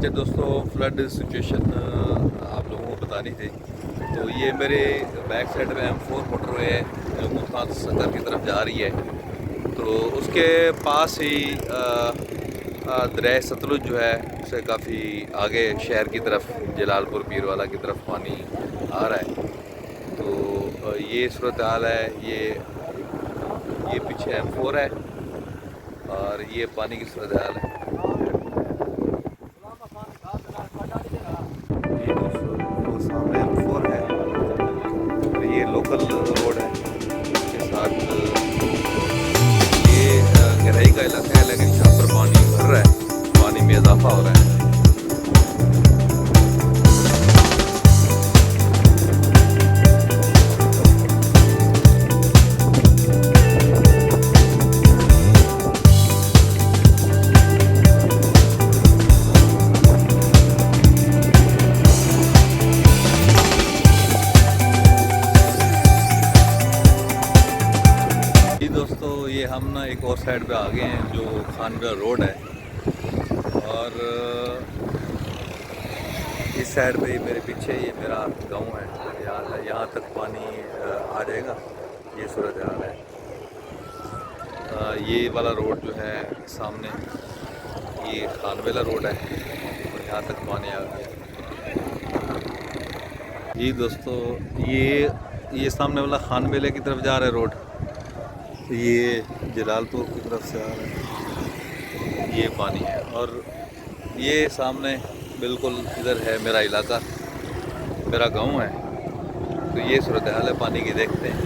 अच्छा दोस्तों, flood situation आप लोगों को बतानी थी। तो ये मेरे बैक साइड में M4 मोटरवे है जो मुल्तान सदर की तरफ जा रही है। तो उसके पास ही दरिया सतलुज जो है उसे काफ़ी आगे शहर की तरफ जलालपुर पीरवाला की तरफ पानी आ रहा है। तो ये सूरत हाल है। ये पीछे M4 है और ये पानी की सूरत हाल है। ये दोस्तों वो सामने M4 है और ये लोकल रोड है। इसके साथ ये गहराई का इलाका है, लेकिन यहाँ पर पानी भर रहा है, पानी में इजाफा हो रहा है। जी दोस्तों, ये हम ना एक और साइड पे आ गए हैं जो खानगा रोड है। और इस साइड पे मेरे पीछे ये मेरा गांव है। यहाँ तक पानी आ जाएगा। ये सूरत हाल है। ये वाला रोड जो है सामने, ये खानवेला रोड है और यहाँ तक पानी आ गया। जी दोस्तों, ये सामने वाला खानवेले की तरफ जा रहा है रोड। ये जलालपुर की तरफ से आ रहा है, ये पानी है। और ये सामने बिल्कुल इधर है मेरा इलाका, मेरा गांव है। तो ये सूरत हाल है पानी की, देखते हैं।